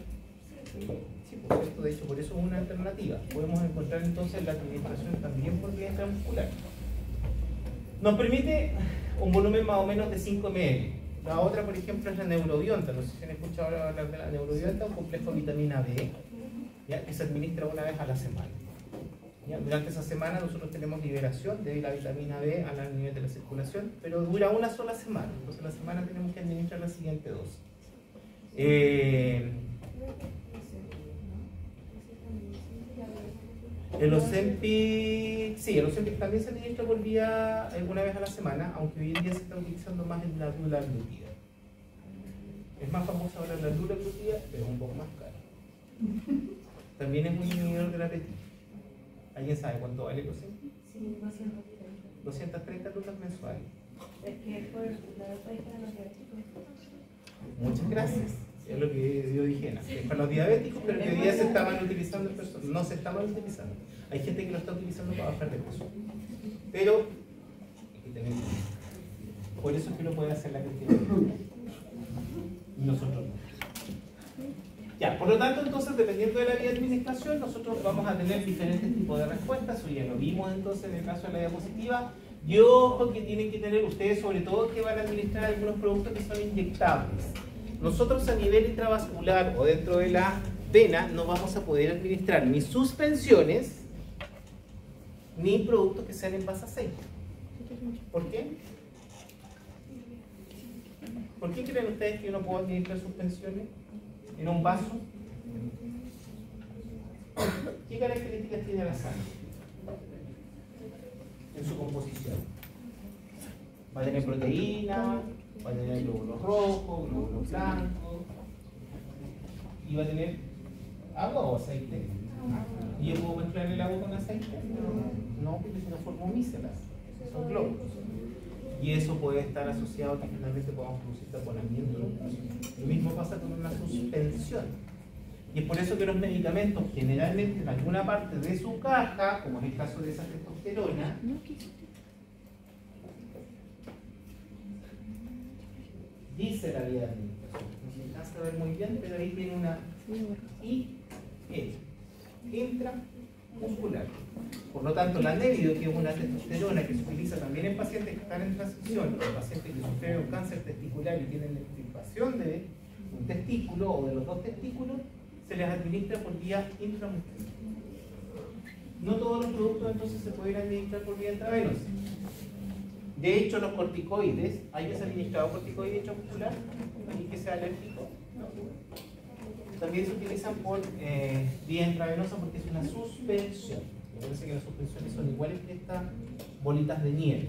Sí, por esto, de hecho, por eso es una alternativa. Podemos encontrar entonces la administración también por vía intramuscular. Nos permite un volumen más o menos de 5 ml. La otra, por ejemplo, es la neurobionta. No sé si han escuchado hablar de la neurobionta, un complejo de vitamina B, ¿ya?, que se administra una vez a la semana. ¿Ya? Durante esa semana nosotros tenemos liberación de la vitamina B a nivel de la circulación, pero dura una sola semana. Entonces, la semana tenemos que administrar la siguiente dosis. El Ozempic, sí, el Ozempic también se administra por vía una vez a la semana, aunque hoy en día se está utilizando más en la dulaglutida. Es más famosa ahora la dulaglutida, pero es un poco más cara. También es un inhibidor del apetito. ¿Alguien sabe cuánto vale el Ozempic? Sí, 230 lucas mensuales. Es que por la otra es para los diabéticos. Muchas gracias. Es lo que yo dije, es para los diabéticos, pero que hoy día se estaban utilizando en personas. No se estaban utilizando. Hay gente que lo está utilizando para bajar de peso. Pero hay que tener cuidado. Por eso es que lo puede hacer la Cristina. Y nosotros no. Ya, por lo tanto, entonces, dependiendo de la vía de administración, nosotros vamos a tener diferentes tipos de respuestas. Eso ya lo vimos entonces en el caso de la diapositiva. Y ojo que tienen que tener ustedes, sobre todo, que van a administrar algunos productos que son inyectables. Nosotros a nivel intravascular o dentro de la vena no vamos a poder administrar ni suspensiones ni productos que sean en base a aceite. ¿Por qué? ¿Por qué creen ustedes que yo no puedo administrar suspensiones en un vaso? ¿Qué características tiene la sangre en su composición? Va a tener proteína, va a tener glóbulos rojos, glóbulos blancos, y va a tener agua o aceite. ¿Y yo puedo mezclar el agua con aceite? No, porque si no formo mícelas, son glóbulos. Y eso puede estar asociado a que finalmente podamos producir taponamiento. Lo mismo pasa con una suspensión. Y es por eso que los medicamentos, generalmente en alguna parte de su caja, como en el caso de esa testosterona, dice la vía de administración. No se alcanza a ver muy bien, pero ahí tiene una I, intramuscular. Por lo tanto, la Nevido, que es una testosterona que se utiliza también en pacientes que están en transición, en pacientes que sufren un cáncer testicular y tienen extirpación de un testículo o de los 2 testículos, se les administra por vía intramuscular. No todos los productos entonces se pueden administrar por vía intravenosa. De hecho, los corticoides, ¿hay que ser administrado corticoide intramuscular? ¿Alguien que sea alérgico? También se utilizan por vía intravenosa porque es una suspensión. Me parece que las suspensiones son iguales que estas bolitas de nieve.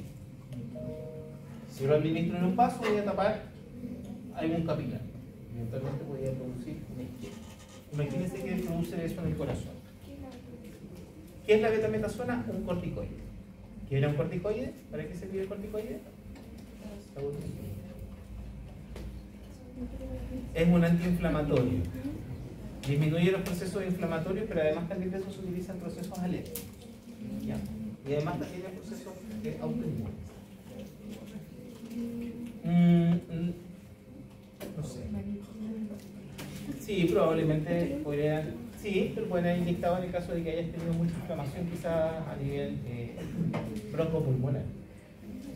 Si lo administro en un vaso, voy a tapar algún capilar. Eventualmente voy a producir un isquemia. Imagínense que produce eso en el corazón. ¿Qué es la betametasona? Un corticoide. ¿Qué era un corticoide? ¿Para qué servía el corticoide? Es un antiinflamatorio. Disminuye los procesos inflamatorios, pero además también de eso se utilizan procesos alérgicos. ¿Ya? Y además también en procesos autoinmunes. No sé. Sí, probablemente podrían, sí, pero pueden haber inyectado en el caso de que hayas tenido mucha inflamación quizás a nivel broncopulmonar.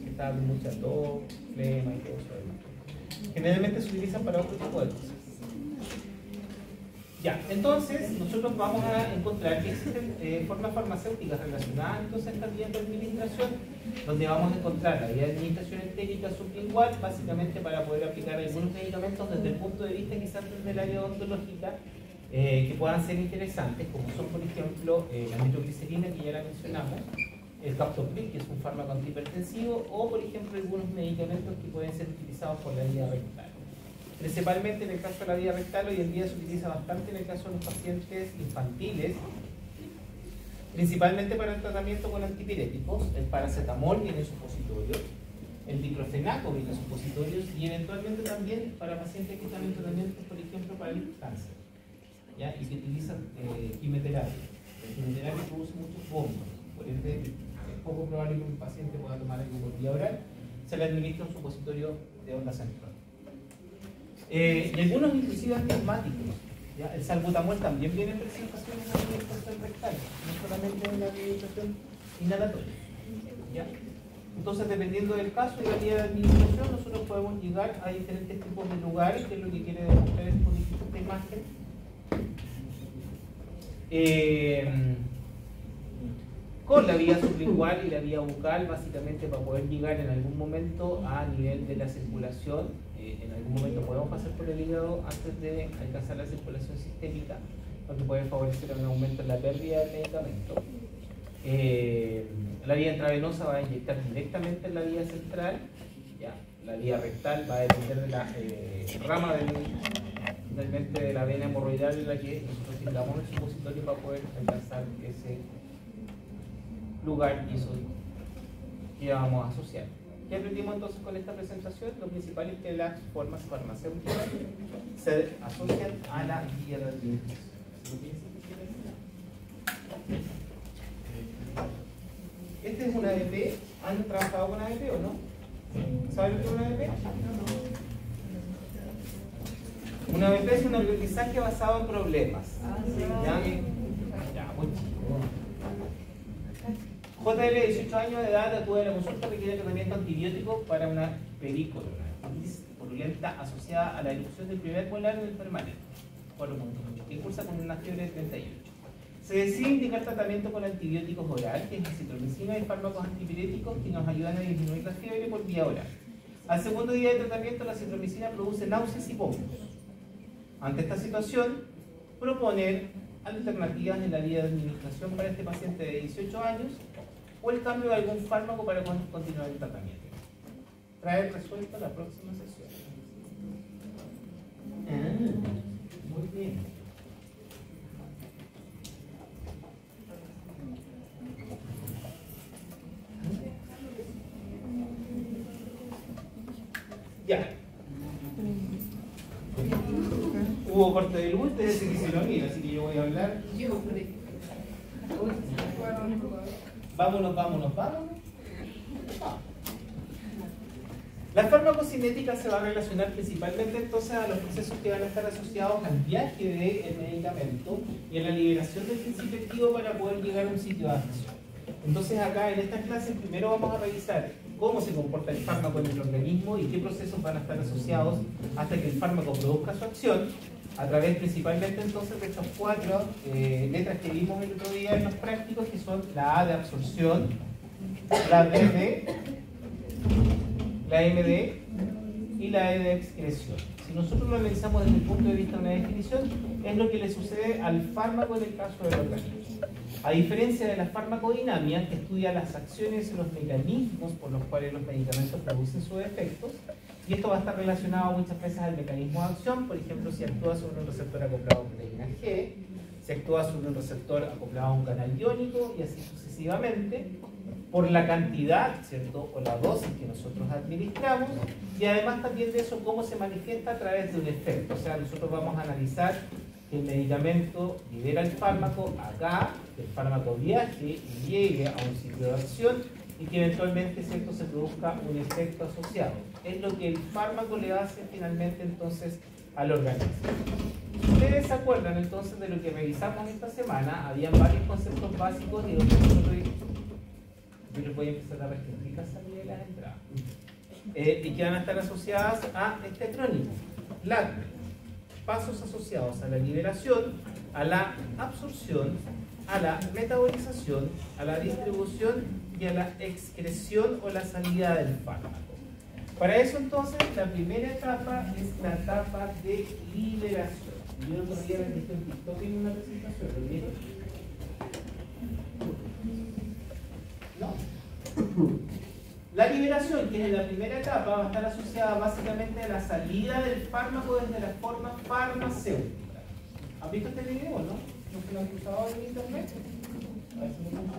Que estaba con mucha tos, flema y todo eso. Generalmente se utilizan para otro tipo de cosas. Ya, entonces nosotros vamos a encontrar que existen formas farmacéuticas relacionadas entonces a esta vía de administración, donde vamos a encontrar la vía de administración entérica sublingual, básicamente para poder aplicar algunos medicamentos desde el punto de vista quizás desde el área odontológica, que puedan ser interesantes, como son por ejemplo la nitroglicerina, que ya la mencionamos, el captopril, que es un fármaco antihipertensivo, o por ejemplo algunos medicamentos que pueden ser utilizados por la vía rectal. Principalmente en el caso de la vía rectal, hoy en día se utiliza bastante en el caso de los pacientes infantiles, principalmente para el tratamiento con antipiréticos. El paracetamol viene en supositorios, el diclofenaco viene en supositorios y eventualmente también para pacientes que están en tratamiento, por ejemplo, para el cáncer, ¿ya? Y que utilizan quimioterapia. La quimioterapia produce muchos bombos, por ende es poco probable que un paciente pueda tomar algo por vía oral. Se le administra un supositorio de onda central. Y algunos inclusive antiasmáticos. ¿Ya? El salbutamol también viene en presentaciones de administración rectal, no solamente en la administración inhalatoria. ¿Ya? Entonces, dependiendo del caso y la vía de administración, nosotros podemos llegar a diferentes tipos de lugares, que es lo que quiere demostrar esta imagen. Con la vía sublingual y la vía bucal, básicamente para poder llegar en algún momento a nivel de la circulación. En algún momento podemos pasar por el hígado antes de alcanzar la circulación sistémica, lo que puede favorecer un aumento en la pérdida del medicamento. La vía intravenosa va a inyectar directamente en la vía central, ¿ya? La vía rectal va a depender de la rama realmente de la vena hemorroidal en la que nosotros tengamos el supositorio para poder alcanzar ese lugar y eso que vamos a asociar. ¿Qué aprendimos entonces con esta presentación? Lo principal es que las formas farmacéuticas se asocian a la vía de administración. Este es una ABP. ¿Han trabajado con ABP o no? ¿Saben lo que es una ABP? Una ABP es un aprendizaje basado en problemas. ¿Ya? Ya, muy chico. JL de 18 años de edad acude a la consulta, requiere tratamiento antibiótico para una pericoronitis purulenta asociada a la erupción del primer molar en el permanente, 4.8, que cursa con una fiebre de 38. Se decide indicar tratamiento con antibióticos oral, que es la citromicina y fármacos antipiréticos que nos ayudan a disminuir la fiebre por vía oral. Al segundo día de tratamiento, la citromicina produce náuseas y vómitos. Ante esta situación, proponer alternativas en la vía de administración para este paciente de 18 años o el cambio de algún fármaco para continuar el tratamiento. Traer resuelta la próxima sesión. Muy bien. Ya. Hubo corte de luz desde que se lo mira, así que yo voy a hablar. Vámonos. La farmacocinética se va a relacionar principalmente entonces a los procesos que van a estar asociados al viaje del medicamento y a la liberación del principio activo para poder llegar a un sitio de acción. Entonces acá en esta clase primero vamos a revisar cómo se comporta el fármaco en el organismo y qué procesos van a estar asociados hasta que el fármaco produzca su acción, a través principalmente entonces de estas 4 letras que vimos el otro día en los prácticos, que son la A de absorción, la D de, la M de y la E de excreción. Si nosotros lo analizamos desde el punto de vista de una definición, es lo que le sucede al fármaco en el caso del organismo. A diferencia de la farmacodinamia, que estudia las acciones y los mecanismos por los cuales los medicamentos producen sus efectos, y esto va a estar relacionado muchas veces al mecanismo de acción, por ejemplo, si actúa sobre un receptor acoplado a proteína G, si actúa sobre un receptor acoplado a un canal iónico, y así sucesivamente, por la cantidad, ¿cierto?, o la dosis que nosotros administramos, y además también de eso, cómo se manifiesta a través de un efecto. O sea, nosotros vamos a analizar que el medicamento libera el fármaco acá, que el fármaco viaje y llegue a un sitio de acción, y que eventualmente, ¿cierto?, se produzca un efecto asociado. Es lo que el fármaco le hace finalmente entonces al organismo. Ustedes se acuerdan entonces de lo que revisamos esta semana. Habían varios conceptos básicos y donde nosotros yo les voy a empezar a restringir la salida de las entradas y que van a estar asociadas a este acrónimo LAC: pasos asociados a la liberación, a la absorción, a la metabolización, a la distribución y a la excreción o la salida del fármaco. Para eso entonces la primera etapa es la etapa de liberación. Yo otro día les dije en TikTok en una presentación, ¿lo vieron? ¿No? La liberación, que es la primera etapa, va a estar asociada básicamente a la salida del fármaco desde la forma farmacéutica. ¿Han visto este video, no? ¿No se lo han cruzado en internet? A ver si me funciona.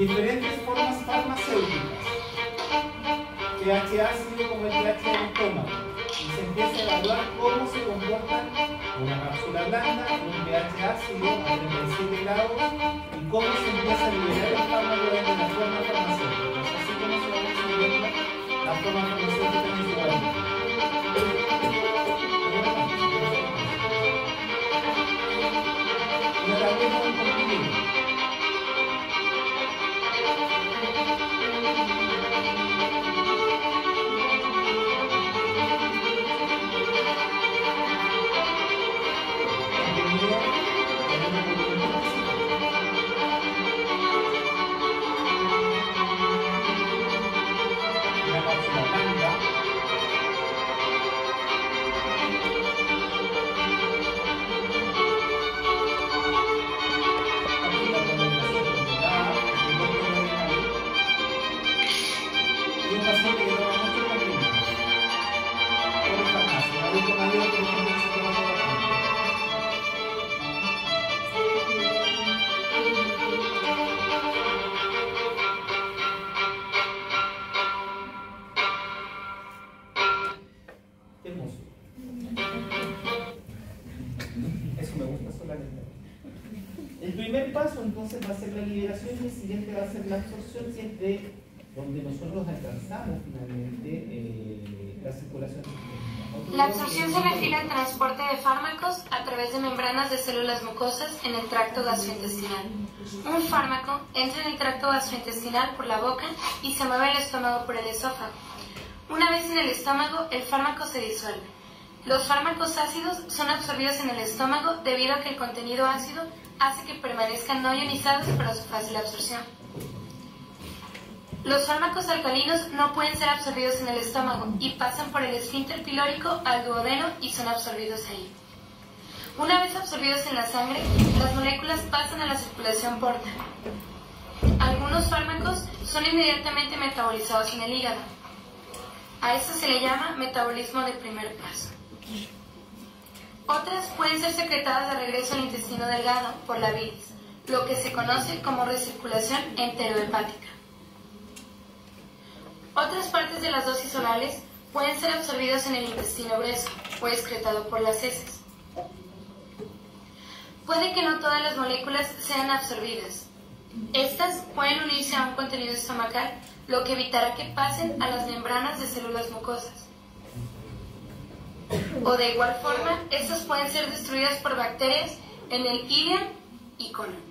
Diferentes formas farmacéuticas. pH ácido como el pH del estómago. Y se empieza a evaluar cómo se comporta una cápsula blanda, un pH ácido a 37 grados y cómo se empieza a liberar el fármaco desde la forma farmacéutica. Así como se va descubriendo la forma farmacéutica en su organismo. Una tableta de un comprimido. Entonces va a ser la liberación y el siguiente va a ser la absorción, y es de donde nosotros alcanzamos finalmente la circulación sistémica. La absorción se refiere al transporte de fármacos a través de membranas de células mucosas en el tracto gastrointestinal. Un fármaco entra en el tracto gastrointestinal por la boca y se mueve al estómago por el esófago. Una vez en el estómago, el fármaco se disuelve. Los fármacos ácidos son absorbidos en el estómago debido a que el contenido ácido hace que permanezcan no ionizados para su fácil absorción. Los fármacos alcalinos no pueden ser absorbidos en el estómago y pasan por el esfínter pilórico al duodeno y son absorbidos ahí. Una vez absorbidos en la sangre, las moléculas pasan a la circulación portal. Algunos fármacos son inmediatamente metabolizados en el hígado. A esto se le llama metabolismo de primer paso. Otras pueden ser secretadas de regreso al intestino delgado por la bilis, lo que se conoce como recirculación enterohepática. Otras partes de las dosis orales pueden ser absorbidas en el intestino grueso o excretado por las heces. Puede que no todas las moléculas sean absorbidas. Estas pueden unirse a un contenido estomacal, lo que evitará que pasen a las membranas de células mucosas. O de igual forma, estas pueden ser destruidas por bacterias en el ileum y colon.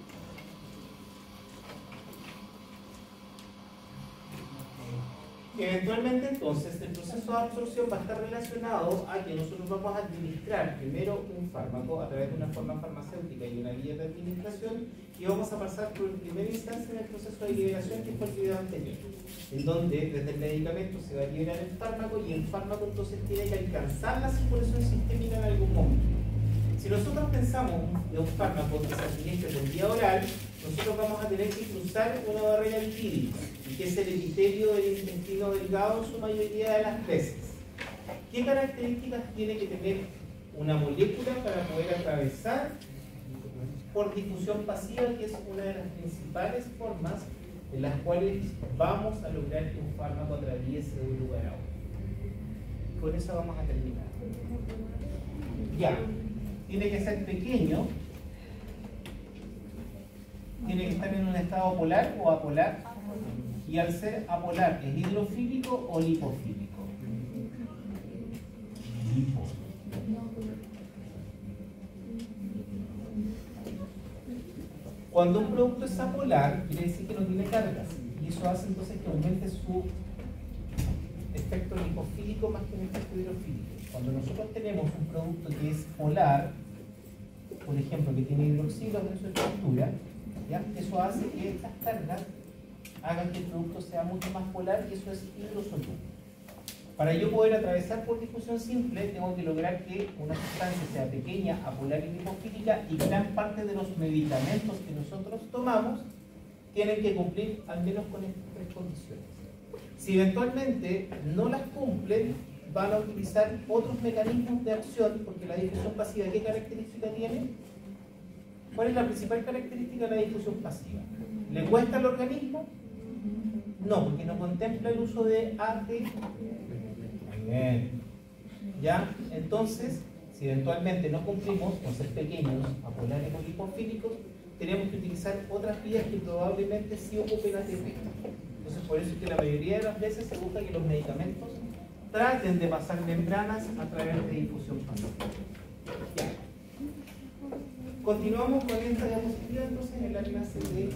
Eventualmente entonces el proceso de absorción va a estar relacionado a que nosotros vamos a administrar primero un fármaco a través de una forma farmacéutica y una vía de administración, y vamos a pasar por primera instancia en el proceso de liberación, que fue el video anterior, en donde desde el medicamento se va a liberar el fármaco y el fármaco entonces tiene que alcanzar la circulación sistémica en algún momento. Si nosotros pensamos de un fármaco que se administra en vía oral, nosotros vamos a tener que cruzar una barrera lipídica, que es el epitelio del intestino delgado en su mayoría de las veces. ¿Qué características tiene que tener una molécula para poder atravesar por difusión pasiva, que es una de las principales formas en las cuales vamos a lograr que un fármaco atraviese de un lugar a otro? Con eso vamos a terminar. Ya, tiene que ser pequeño tiene que estar en un estado polar o apolar, y al ser apolar, ¿es hidrofílico o lipofílico? Lipo. Cuando un producto es apolar, quiere decir que no tiene cargas, y eso hace entonces que aumente su efecto lipofílico más que un efecto hidrofílico. Cuando nosotros tenemos un producto que es polar, por ejemplo, que tiene hidroxilos en su estructura, ¿ya? Eso hace que estas cargas hagan que el producto sea mucho más polar, y eso es hidrosoluble. Para yo poder atravesar por difusión simple, tengo que lograr que una sustancia sea pequeña, apolar y lipofílica, y gran parte de los medicamentos que nosotros tomamos tienen que cumplir al menos con estas tres condiciones. Si eventualmente no las cumplen, van a utilizar otros mecanismos de acción, porque la difusión pasiva, ¿qué característica tiene? ¿Cuál es la principal característica de la difusión pasiva? ¿Le cuesta al organismo? No, porque no contempla el uso de AT. Muy bien. ¿Ya? Entonces, si eventualmente no cumplimos con ser pequeños, apolares o lipofílicos, tenemos que utilizar otras vías que probablemente sí ocupen ATP. Entonces, por eso es que la mayoría de las veces se busca que los medicamentos traten de pasar membranas a través de difusión pasiva. Ya. Continuamos con esta diapositiva entonces en la clase de